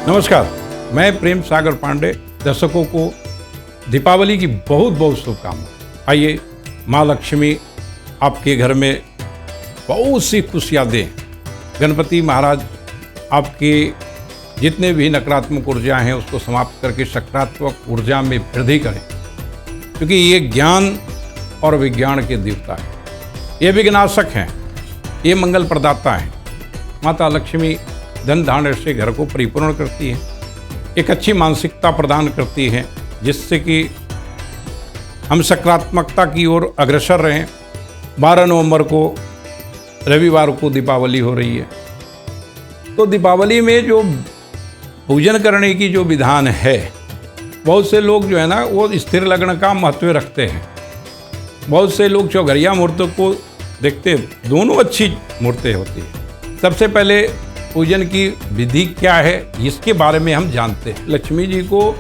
नमस्कार, मैं प्रेम सागर पांडे। दर्शकों को दीपावली की बहुत बहुत शुभकामनाएं। आइए, माँ लक्ष्मी आपके घर में बहुत सी खुशियाँ दें। गणपति महाराज आपके जितने भी नकारात्मक ऊर्जा हैं उसको समाप्त करके सकारात्मक ऊर्जा में वृद्धि करें, क्योंकि ये ज्ञान और विज्ञान के देवता हैं, ये विघ्नाशक हैं, ये मंगल प्रदाता हैं। माता लक्ष्मी धन धान्य से घर को परिपूर्ण करती है, एक अच्छी मानसिकता प्रदान करती है, जिससे कि हम सकारात्मकता की ओर अग्रसर रहें। 12 नवंबर को रविवार को दीपावली हो रही है, तो दीपावली में जो पूजन करने की जो विधान है, बहुत से लोग जो है ना वो स्थिर लग्न का महत्व रखते हैं। बहुत से लोग चौघरिया मुहूर्त को देखते, दोनों अच्छी मुहूर्तें होती है। सबसे पहले पूजन की विधि क्या है इसके बारे में हम जानते हैं। लक्ष्मी जी को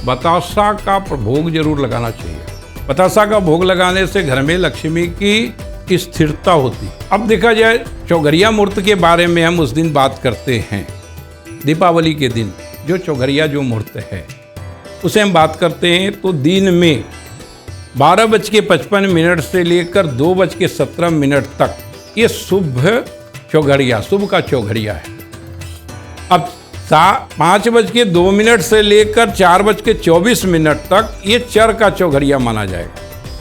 बतासा का भोग जरूर लगाना चाहिए। बतासा का भोग लगाने से घर में लक्ष्मी की स्थिरता होती है। अब देखा जाए चौघरिया मुहूर्त के बारे में हम उस दिन बात करते हैं। दीपावली के दिन जो चौघरिया जो मुहूर्त है उसे हम बात करते हैं, तो दिन में 12:55 से लेकर 2:17 तक ये शुभ चौघरिया, शुभ का चौघरिया है। अब 5:02 से लेकर 4:24 तक ये चर का चौघरिया माना जाएगा।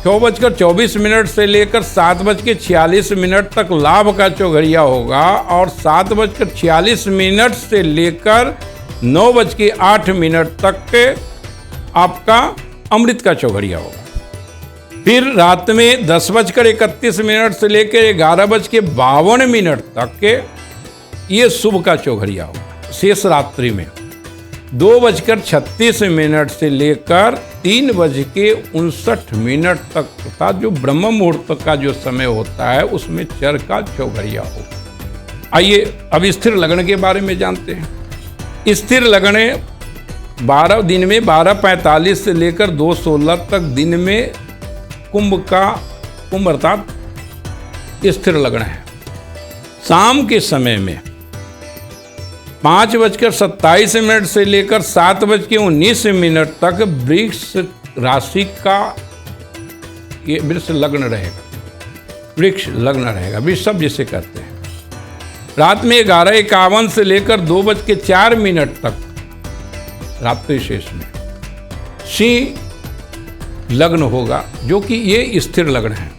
6:24 से लेकर 7:46 तक लाभ का चौघरिया होगा, और 7:46 से लेकर 9:08 तक के आपका अमृत का चौघरिया होगा। फिर रात में 10:31 से लेकर 11:52 तक के ये शुभ का चौघरिया होगा। शेष रात्रि में 2:36 से लेकर 3:59 तक, अर्थात जो ब्रह्म मुहूर्त का जो समय होता है उसमें चर का चौघरिया होगा। आइए अब स्थिर लग्न के बारे में जानते हैं। स्थिर लग्न 12 दिन में 12:45 से लेकर 2:16 तक दिन में कुंभ अर्थात स्थिर लग्न है। शाम के समय में 5:27 से लेकर 7:19 तक वृक्ष राशि का ये वृक्ष लग्न रहेगा। वृक्ष लग्न रहेगा, वृषभ जिसे कहते हैं। रात में 11:51 से लेकर 2:04 तक रात्रि शेष में सिंह लग्न होगा, जो कि ये स्थिर लग्न है।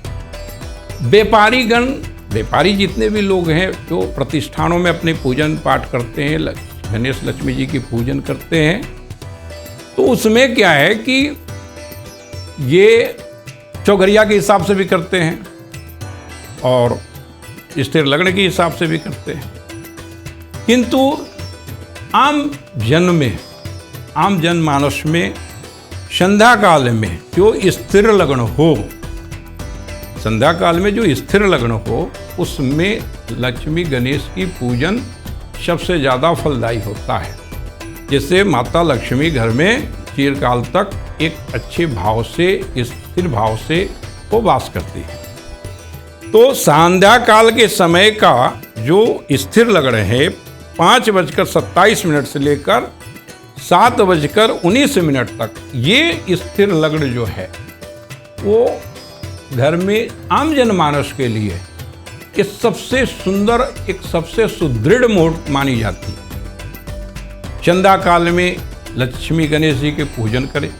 व्यापारी जितने भी लोग हैं जो प्रतिष्ठानों में अपने पूजन पाठ करते हैं, गणेश लक्ष्मी जी की पूजन करते हैं, तो उसमें क्या है कि ये चौघरिया के हिसाब से भी करते हैं और स्थिर लग्न के हिसाब से भी करते हैं। किंतु आम जनमानस में संध्या काल में जो स्थिर लग्न हो, संध्या काल में जो स्थिर लग्न हो, उसमें लक्ष्मी गणेश की पूजन सबसे ज़्यादा फलदायी होता है, जिससे माता लक्ष्मी घर में चिरकाल तक एक अच्छे भाव से, स्थिर भाव से वो वास करती है। तो संध्या काल के समय का जो स्थिर लग्न है 5:27 से लेकर 7:19 तक, ये स्थिर लग्न जो है वो घर में आम जनमानस के लिए ये सबसे सुंदर, एक सबसे सुदृढ़ मुहूर्त मानी जाती है। संध्या काल में लक्ष्मी गणेश जी के पूजन करें,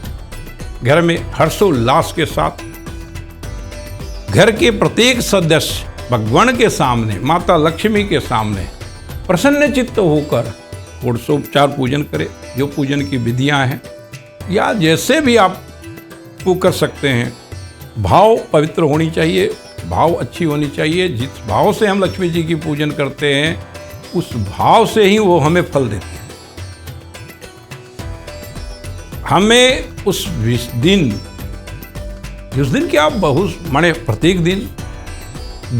घर में हर्षोल्लास के साथ। घर के प्रत्येक सदस्य भगवान के सामने, माता लक्ष्मी के सामने प्रसन्न चित्त होकर षोडशोपचार पूजन करें। जो पूजन की विधियां हैं या जैसे भी आप वो कर सकते हैं, भाव पवित्र होनी चाहिए, भाव अच्छी होनी चाहिए। जिस भाव से हम लक्ष्मी जी की पूजन करते हैं उस भाव से ही वो हमें फल देते हैं। हमें उस दिन क्या बहुत माने प्रत्येक दिन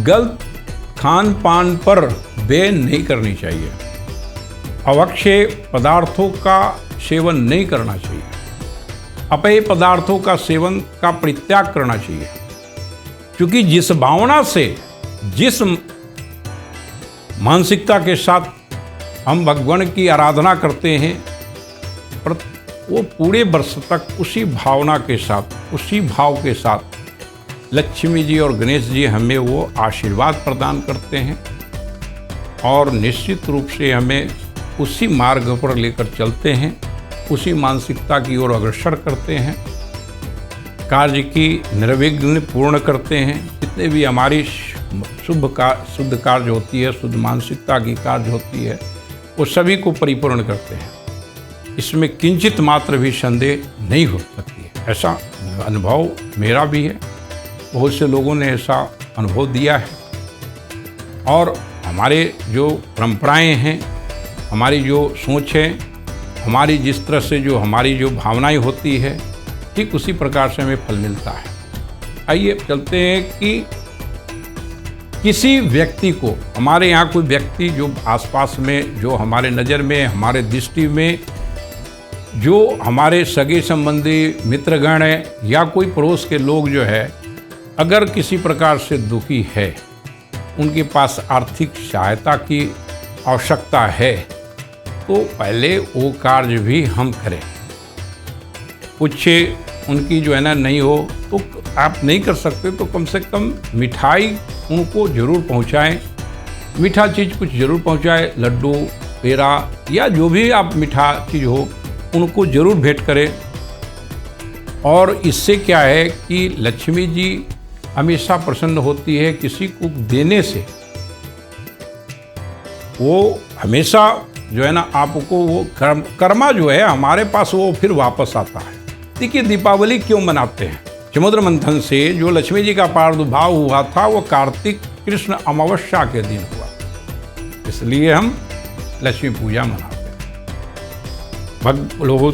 गलत खान पान पर व्यय नहीं करनी चाहिए। अवक्षय पदार्थों का सेवन नहीं करना चाहिए। अपेय पदार्थों का सेवन का परित्याग करना चाहिए, क्योंकि जिस भावना से, जिस मानसिकता के साथ हम भगवान की आराधना करते हैं वो पूरे वर्ष तक उसी भावना के साथ, उसी भाव के साथ लक्ष्मी जी और गणेश जी हमें वो आशीर्वाद प्रदान करते हैं और निश्चित रूप से हमें उसी मार्ग पर लेकर चलते हैं, उसी मानसिकता की ओर अग्रसर करते हैं, कार्य की निर्विघ्न पूर्ण करते हैं। जितने भी हमारी शुद्ध कार्य होती है, शुद्ध मानसिकता की कार्य होती है, वो सभी को परिपूर्ण करते हैं। इसमें किंचित मात्र भी संदेह नहीं हो सकती है। ऐसा अनुभव मेरा भी है, बहुत से लोगों ने ऐसा अनुभव दिया है। और हमारे जो परंपराएं हैं, हमारी जो सोच है, हमारी जिस तरह से जो हमारी जो भावनाएं होती है, ठीक उसी प्रकार से हमें फल मिलता है। आइए चलते हैं कि किसी व्यक्ति को, हमारे यहाँ कोई व्यक्ति जो आसपास में, जो हमारे नज़र में, हमारे दृष्टि में, जो हमारे सगे संबंधी मित्रगण है या कोई पड़ोस के लोग जो है, अगर किसी प्रकार से दुखी है, उनके पास आर्थिक सहायता की आवश्यकता है, तो पहले वो कार्य भी हम करें। कुछ उनकी जो है ना नहीं हो तो आप नहीं कर सकते तो कम से कम मिठाई उनको ज़रूर पहुंचाएं, मीठा चीज़ कुछ ज़रूर पहुंचाएं, लड्डू, पेड़ा या जो भी आप मीठा चीज़ हो उनको ज़रूर भेंट करें। और इससे क्या है कि लक्ष्मी जी हमेशा प्रसन्न होती है। किसी को देने से वो हमेशा जो है ना आपको वो कर्मा जो है हमारे पास वो फिर वापस आता है। देखिए दीपावली क्यों मनाते हैं? समुद्र मंथन से जो लक्ष्मी जी का प्रादुर्भाव हुआ था वो कार्तिक कृष्ण अमावस्या के दिन हुआ, इसलिए हम लक्ष्मी पूजा मनाते हैं।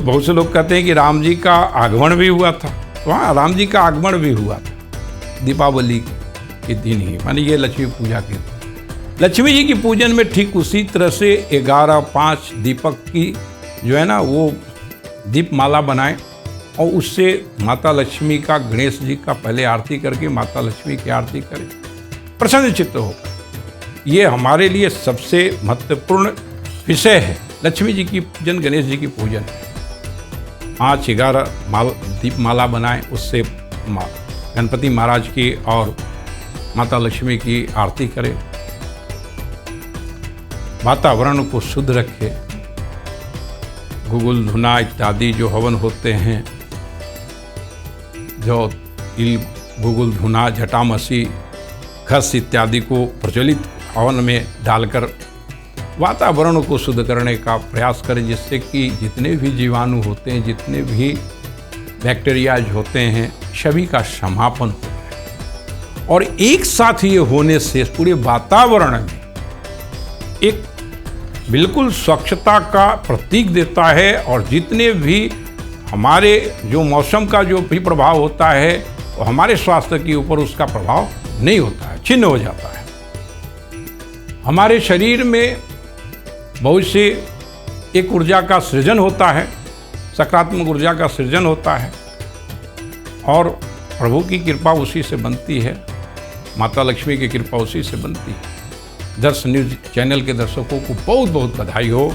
बहुत से लोग कहते हैं कि राम जी का आगमन भी हुआ था, तो हाँ, राम जी का आगमन भी हुआ था दीपावली के दिन ही, मानी ये लक्ष्मी पूजा के दिन। लक्ष्मी जी की पूजन में ठीक उसी तरह से 11-5 दीपक की जो है ना वो दीप माला बनाएं और उससे माता लक्ष्मी का, गणेश जी का पहले आरती करके माता लक्ष्मी की आरती करें, प्रसन्न चित्त हो। ये हमारे लिए सबसे महत्वपूर्ण विषय है, लक्ष्मी जी की पूजन, गणेश जी की पूजन। 5-11 दीप माला बनाएं, उससे गणपति महाराज की और माता लक्ष्मी की आरती करें, वातावरण को शुद्ध रखें। गुगुल धुना इत्यादि जो हवन होते हैं, जो तिल, गुगुल धुना, जटामसी, खस इत्यादि को प्रचलित हवन में डालकर वातावरण को शुद्ध करने का प्रयास करें, जिससे कि जितने भी जीवाणु होते हैं, जितने भी बैक्टीरियाज होते हैं, सभी का समापन हो जाए। और एक साथ ये होने से पूरे वातावरण में एक बिल्कुल स्वच्छता का प्रतीक देता है और जितने भी हमारे जो मौसम का जो भी प्रभाव होता है वो हमारे स्वास्थ्य के ऊपर उसका प्रभाव नहीं होता है, छिन्न हो जाता है। हमारे शरीर में बहुत से एक ऊर्जा का सृजन होता है, सकारात्मक ऊर्जा का सृजन होता है और प्रभु की कृपा उसी से बनती है, माता लक्ष्मी की कृपा उसी से बनती है। दर्श न्यूज़ चैनल के दर्शकों को बहुत बहुत बधाई हो।